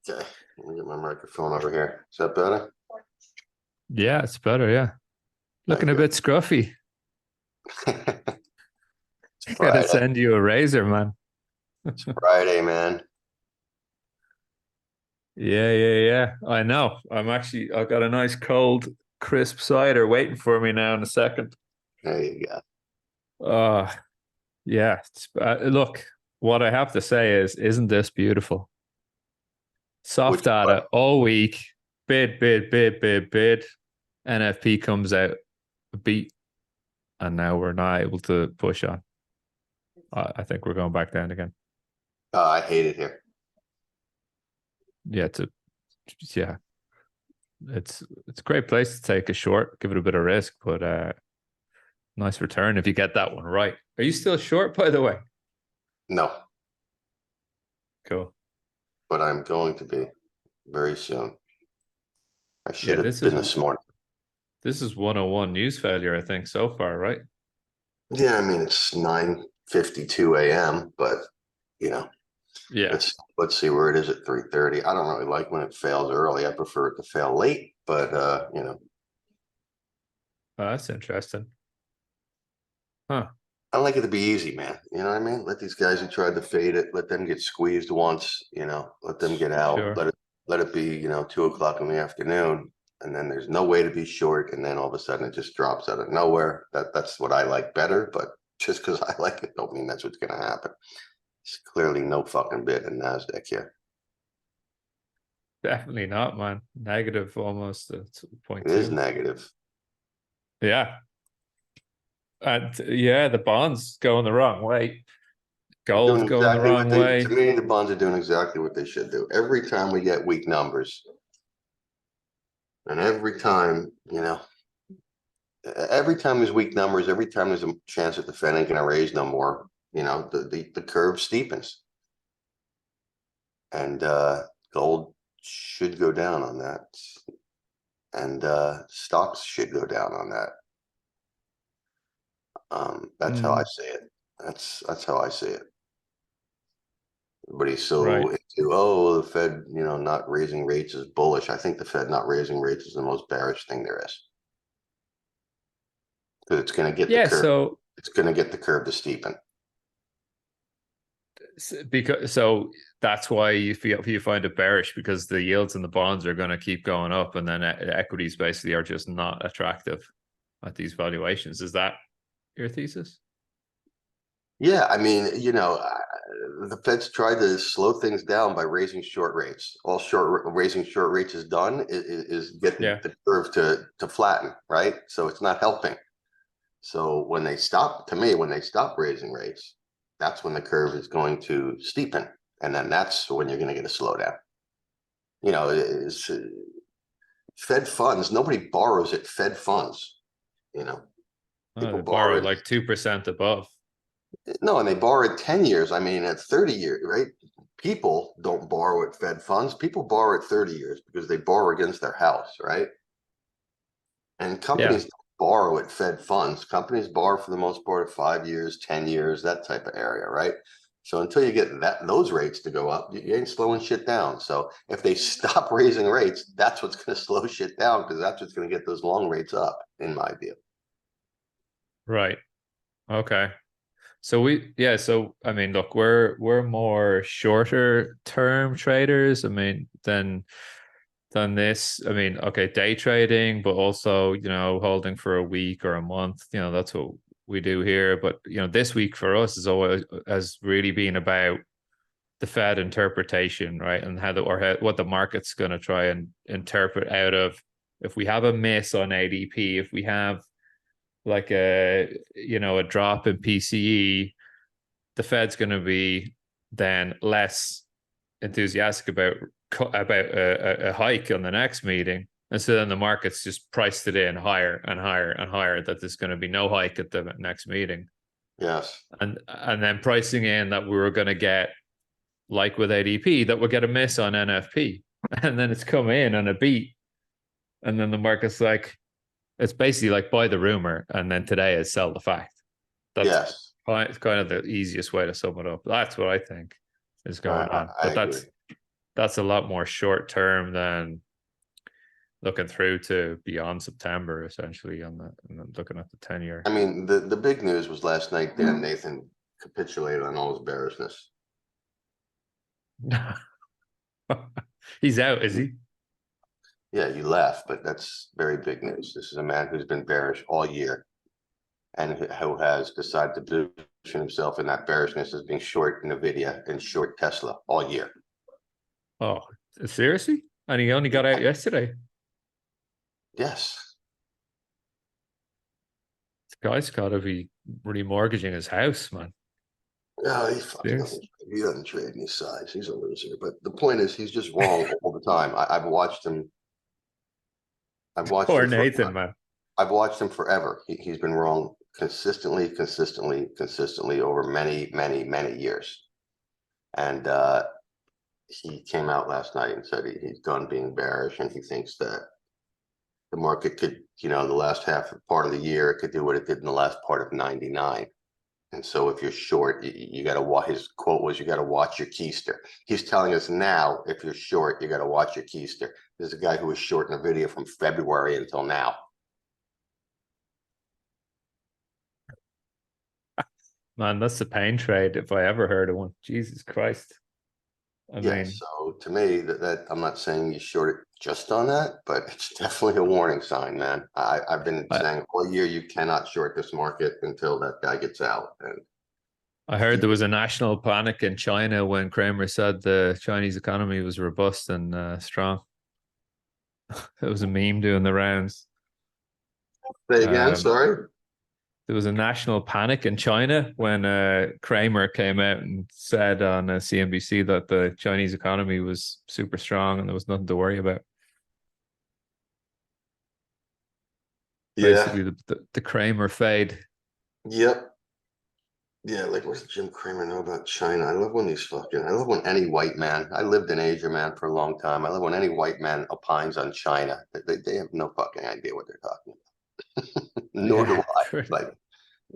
Okay, let me get my microphone over here. Is that better? Yeah, it's better. Yeah. Okay, Looking a good. bit scruffy. It's I gotta Friday. send you a razor, man. It's Friday, man. Yeah. I know. I got a nice cold, crisp cider waiting for me now in a second. There you go. Uh, yeah. Look, what I have to say is, isn't this beautiful? Soft Which part? data all week. Bid. NFP comes out, a beat, and now we're not able to push on. I think we're going back down again. I hate it here. Yeah, yeah. It's a great place to take a short, give it a bit of risk, but nice return if you get that one right. Are you still short, by the way? No, Cool. but I'm going to be very soon. I should Yeah, have been this morning. this is 101 news failure, I think, so far, right? Yeah, I mean it's 9:52 a.m., but you know, Yeah. let's see where it is at 3:30. I don't really like when it fails early. I prefer it to fail late, but Oh, that's interesting. Huh. I like it to be easy, man. You know what I mean? Let these guys who tried to fade it, let them get squeezed once, let them get out. Sure. Let it be, 2 o'clock in the afternoon, and then there's no way to be short, and then all of a sudden it just drops out of nowhere. That's what I like better, but just because I like it don't mean that's what's gonna happen. It's clearly no fucking bid in NASDAQ here. Definitely not, man. Negative almost point It is 0.2. negative. Yeah. And yeah, the bonds going the wrong way. Doing Gold going the exactly what wrong they to way. me, the bonds are doing exactly what they should do. Every time we get weak numbers, and every time there's weak numbers, every time there's a chance that the Fed ain't going to raise no more, the curve steepens, and gold should go down on that, and stocks should go down on that. That's how I Mm, see it. That's how I see it. Everybody's so right. into the Fed, not raising rates is bullish. I think the Fed not raising rates is the most bearish thing there is because it's going to get the Yeah, curve. so It's going to get the curve to steepen. because so that's why you find it bearish because the yields and the bonds are going to keep going up, and then equities basically are just not attractive at these valuations. Is that your thesis? Yeah, I mean, the Fed's tried to slow things down by raising short rates. All raising short rates has done is get Yeah. the curve to flatten, right? So it's not helping. So when they stop raising rates, that's when the curve is going to steepen, and then that's when you're going to get a slowdown. It's Fed funds. Nobody borrows at Fed funds. You know, Oh, people they borrow borrow like 2% above. No, and they borrow at 10 years. I mean, at 30 years, right? People don't borrow at Fed funds. People borrow at 30 years because they borrow against their house, right? And Yeah. companies don't borrow at Fed funds. Companies borrow for the most part at 5 years, 10 years, that type of area, right? So until you get those rates to go up, you ain't slowing shit down. So if they stop raising rates, that's what's going to slow shit down because that's what's going to get those long rates up, in my view. Right. Okay. So I mean, look, we're more shorter term traders. I mean, than this. I mean, okay, day trading, but also, holding for a week or a month. That's what we do here. But this week for us is always has really been about the Fed interpretation, right? And what the market's going to try and interpret out of if we have a miss on ADP, if we have like a drop in PCE, the Fed's going to be then less enthusiastic about a hike on the next meeting, and so then the markets just priced it in higher and higher and higher that there's going to be no hike at the next meeting, Yes. and then pricing in that we were going to get like with ADP that we'll get a miss on NFP, and then it's come in on a beat, and then the market's like it's basically like buy the rumor, and then today is sell the fact. That's Yes. kind of the easiest way to sum it up. That's what I think is I, going I, on. I But agree. that's a lot more short term than looking through to beyond September, essentially, on the looking at the 10-year. I mean, the big news was last night. Dan Nathan capitulated on all his bearishness. He's out, is he? Yeah, you laugh, but that's very big news. This is a man who's been bearish all year and who has decided to position himself in that bearishness as being short Nvidia and short Tesla all year. Oh, seriously? And he only got out yesterday. Yes. This guy's got to be remortgaging his house, man. No, he doesn't trade any size. He's a loser. But the point is, he's just wrong all the time. I've watched him. Poor Nathan, man. I've watched him forever. He's been wrong consistently over many, many, many years. And he came out last night and said he's done being bearish, and he thinks that the market could, the last part of the year, it could do what it did in the last part of 99. And so if you're short, you got to watch. His quote was, you got to watch your keister. He's telling us now, if you're short, you got to watch your keister. There's a guy who was short in a video from February until now. Man, that's a pain trade if I ever heard of one. Jesus Christ. I mean, so to me, that I'm not saying you short it just on that, but it's definitely a warning sign, man. I've been saying all year you cannot short this market until that guy gets out. And I heard there was a national panic in China when Kramer said the Chinese economy was robust and strong. It was a meme doing the rounds. Say again, sorry. There was a national panic in China when Kramer came out and said on CNBC that the Chinese economy was super strong and there was nothing to worry about. Yeah. Basically, the Kramer fade. Yep. Yeah, like what does Jim Cramer know about China? I love when any white man, I lived in Asia, man, for a long time. I love when any white man opines on China. They have no fucking idea what they're talking about. Nor do I. Like,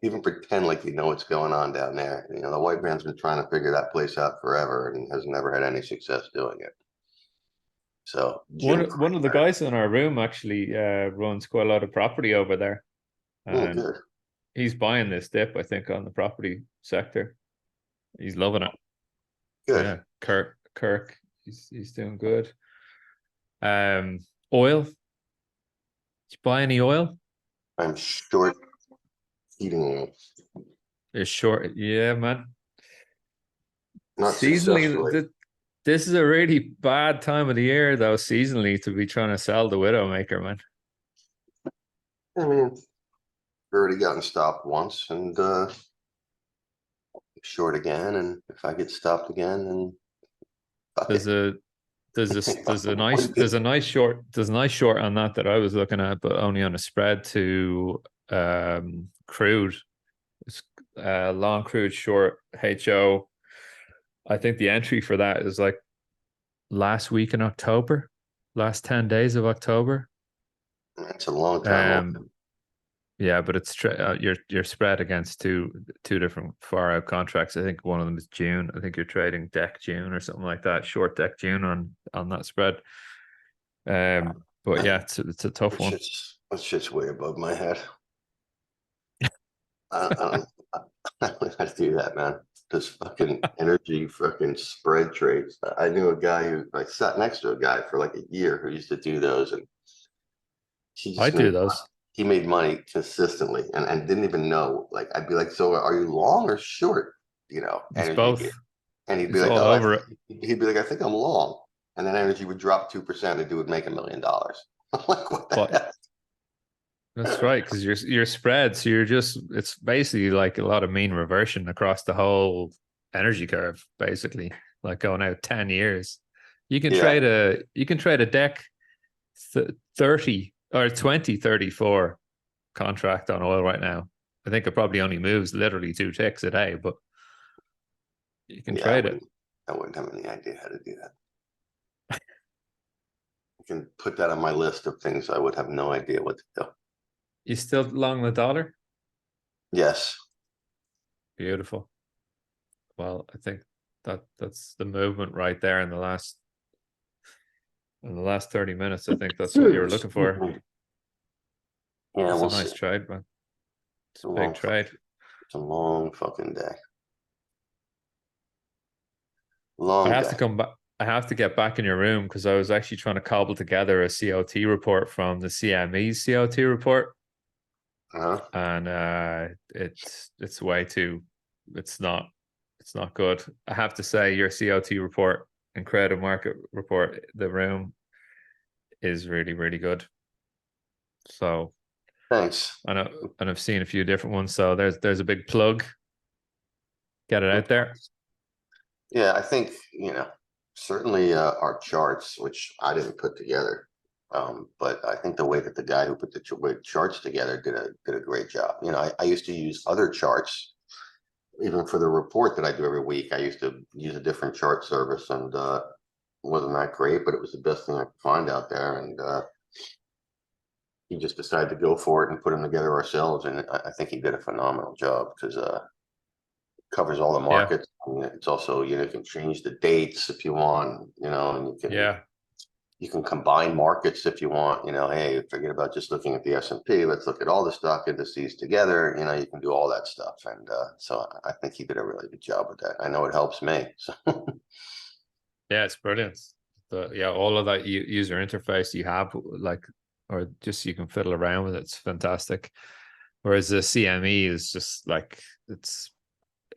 even pretend like you know what's going on down there. The white man's been trying to figure that place out forever and has never had any success doing it. So one of the guys in our room actually runs quite a lot of property over there. And good. He's buying this dip, I think, on the property sector. He's loving it. Good. Yeah, Kirk, he's doing good. Oil. Did you buy any oil? I'm short heating oil. You're short, yeah, man. Not seasonally, this is a really bad time of the year, though, seasonally, to be trying to sell the Widowmaker, man. I mean, already gotten stopped once and short again, and if I get stopped again, then there's a nice short on that I was looking at, but only on a spread to crude. It's long crude short HO. I think the entry for that is like last week in October, last 10 days of October. That's a long time. Yeah, but it's you're spread against two different far out contracts. I think one of them is June. I think you're trading deck June or something like that, short deck June on that spread. But yeah, it's a tough one. That shit's way above my head. I don't have to do that, man. This fucking energy fucking spread trades. I knew a guy who I sat next to a guy for like a year who used to do those, and I do those. He made money consistently and didn't even know. Like, I'd be like, so are you long or short? It's both. And he'd be it's like, all over it. He'd be like, I think I'm long. And then energy would drop 2% and the dude would make $1 million. I'm like, what the heck? That's right, because you're spread, so it's basically like a lot of mean reversion across the whole energy curve, basically, like going out 10 years. You can trade a deck 30 or 2034 contract on oil right now. I think it probably only moves literally 2 ticks a day, but you can trade it. I wouldn't have any idea how to do that. I can put that on my list of things I would have no idea what to do. You still long the dollar? Yes. Beautiful. Well, I think that's the movement right there in the last in the last 30 minutes. I think that's what you were looking for. Yeah, It's a we'll see. nice trade, man. It's It's a a big long, trade. it's a long fucking day. I Long have to day. come back. I have to get back in your room because I was actually trying to cobble together a COT report from the CME's COT report, Uh-huh. and it's way too. It's not. It's not good. I have to say, your COT report and credit market report, the room is really really good. So Thanks. I know, and I've seen a few different ones. So there's a big plug. Get it out there. Yeah, I think, certainly our charts, which I didn't put together. But I think the way that the guy who put the charts together did a great job. I used to use other charts, even for the report that I do every week. I used to use a different chart service, and wasn't that great, but it was the best thing I could find out there. And he just decided to go for it and put them together ourselves. And I think he did a phenomenal job because covers all the Yeah, markets. And it's also, you can change the dates if you want, and yeah, you can combine markets if you want. Hey, forget about just looking at the S&P. Let's look at all the stock indices together. You can do all that stuff. And so I think he did a really good job with that. I know it helps me. So yeah. It's brilliant. Yeah, all of that user interface you have, like, or just you can fiddle around with it. It's fantastic. Whereas the CME is just like it's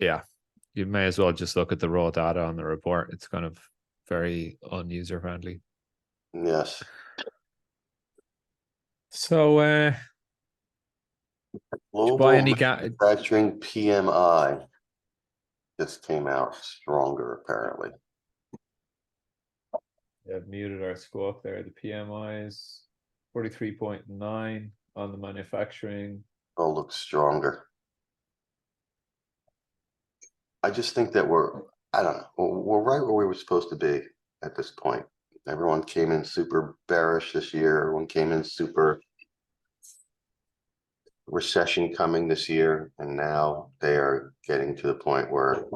yeah. You may as well just look at the raw data on the report. It's kind of very unuser friendly. yes, So, did you buy global any manufacturing PMI just came out stronger apparently. I've muted our squawk there. The PMI is 43.9 on the manufacturing. Oh, looks stronger. I just think that I don't know, we're right where we were supposed to be at this point. Everyone came in super bearish this year. Everyone came in super recession coming this year. And now they are getting to the point where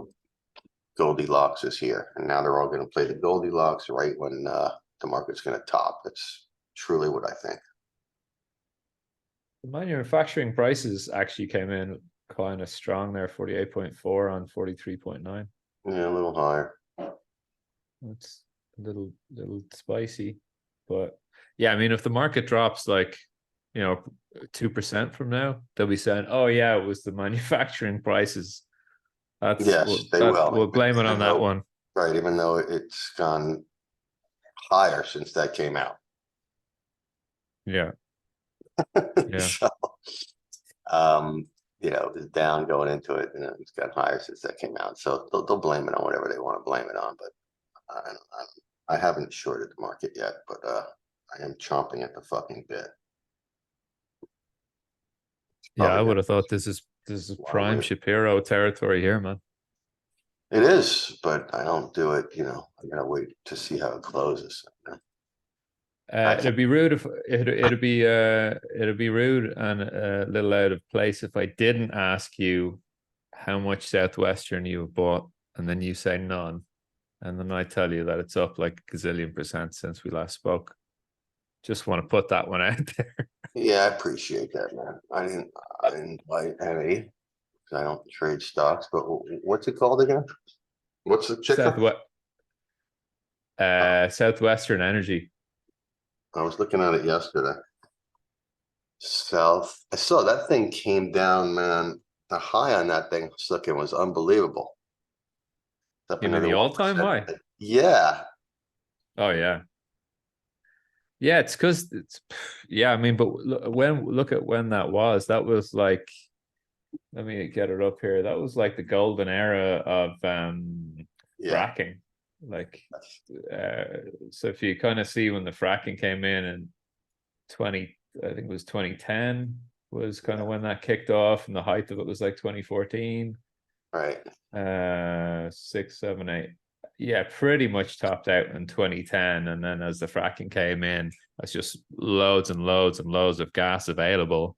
Goldilocks is here. And now they're all going to play the Goldilocks right when the market's going to top. That's truly what I think. The manufacturing prices actually came in kind of strong there, 48.4 on 43.9. Yeah, a little higher. It's a little spicy. But yeah, I mean, if the market drops like, 2% from now, they'll be saying, oh yeah, it was the manufacturing prices. Yes, they That will. we'll blame it Even on that though, one. right, even though it's gone higher since that came out. Yeah, yeah. So, um, it was down going into it, and it's gotten higher since that came out. So they'll blame it on whatever they want to blame it on. But I haven't shorted the market yet, but I am chomping at the fucking bit. Yeah, I Probably would got have thought this is while prime we. Shapiro territory here, man. It is, but I don't do it. I gotta wait to see how it closes. I It'd be rude if it'd be rude and a little out of place if I didn't ask you how much Southwestern you have bought, and then you say none, and then I tell you that it's up like a gazillion percent since we last spoke. Just want to put that one out there. Yeah, I appreciate that, man. I didn't buy any because I don't trade stocks. But what's it called again? What's the ticker? Southwest Oh, Southwestern Energy. I was looking at it yesterday. I saw that thing came down, man. The high on that thing was unbelievable. It's up You mean another the one all-time percent. high? Yeah, Oh yeah. Yeah, it's because it's yeah, I mean, but look at when that was. That was like, let me get it up here. That was like the golden era of yeah, fracking. Like so if you kind of see when the fracking came in 20, I think it was 2010 was kind of yeah. when that kicked off, and the height of it was like 2014, Right. 6, 7, 8. Yeah, pretty much topped out in 2010. And then as the fracking came in, that's just loads and loads and loads of gas available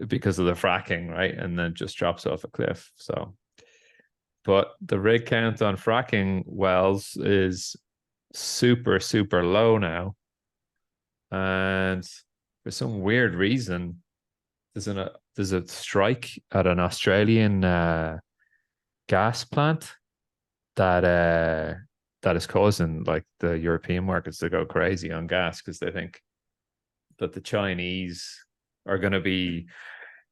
because of the fracking, right? And then just drops off a cliff. So, but the rig count on fracking wells is super, super low now. And for some weird reason, there's a strike at an Australian gas plant that that is causing like the European markets to go crazy on gas because they think that the Chinese are going to be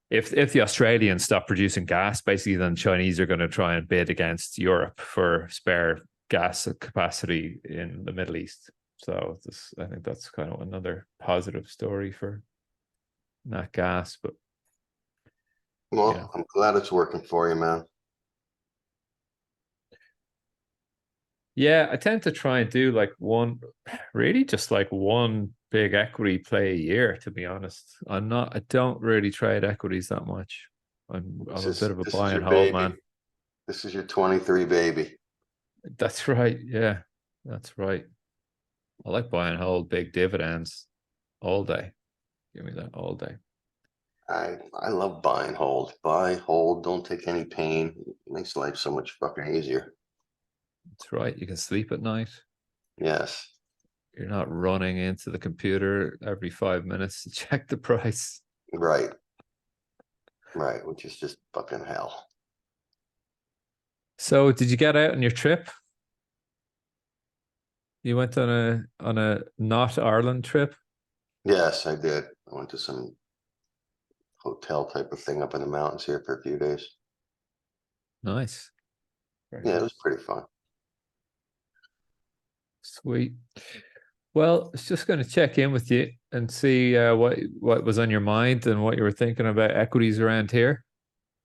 if the Australians stop producing gas, basically, then Chinese are going to try and bid against Europe for spare gas capacity in the Middle East. So this, I think that's kind of another positive story for not gas, but yeah. Well, I'm glad it's working for you, man. Yeah, I tend to try and do like one, really just like one big equity play a year, to be honest. I don't really trade equities that much. I'm a bit of a This is buy your and hold baby. man. This is your 23 baby. That's right. Yeah, that's right. I like buy and hold big dividends all day. Give me that all day. I love buy and hold. Buy, hold, don't take any pain. It makes life so much fucking easier. That's right. You can sleep at night. Yes. You're not running into the computer every 5 minutes to check the price. Right. Right. Which is just fucking hell. So, did you get out on your trip? You went on a not Ireland trip? Yes, I did. I went to some hotel type of thing up in the mountains here for a few days. Nice. Very Yeah, it was nice. pretty fun. Sweet. Well, I was just going to check in with you and see what was on your mind and what you were thinking about equities around here.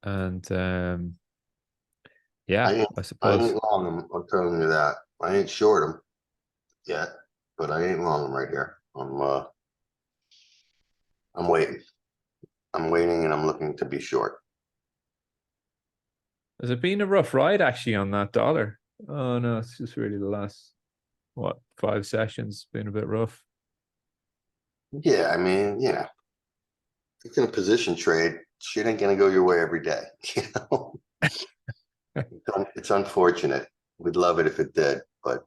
And I yeah, ain't, I I suppose. ain't long them. I'm telling you that. I ain't short them yet, but I ain't long them right here. I'm waiting. I'm waiting, and I'm looking to be short. Has it been a rough ride actually on that dollar? Oh no, it's just really the last what 5 sessions been a bit rough. Yeah, I mean, it's in a position trade. Shit ain't gonna go your way every day. You know, it's unfortunate. We'd love it if it did, but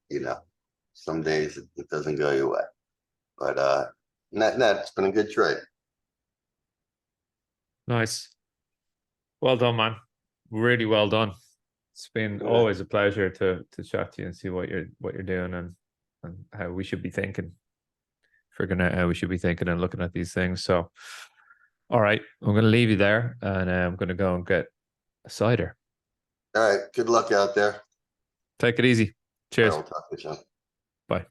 some days it doesn't go your way. But net, it's been a good trade. Nice. Well done, man. Really well done. It's been Yeah. always a pleasure to chat to you and see what you're doing and how we should be thinking, figuring out how we should be thinking and looking at these things. So, all right, I'm going to leave you there, and I'm going to go and get a cider. All right. Good luck out there. Take it easy. I Cheers. will talk to you soon. Bye.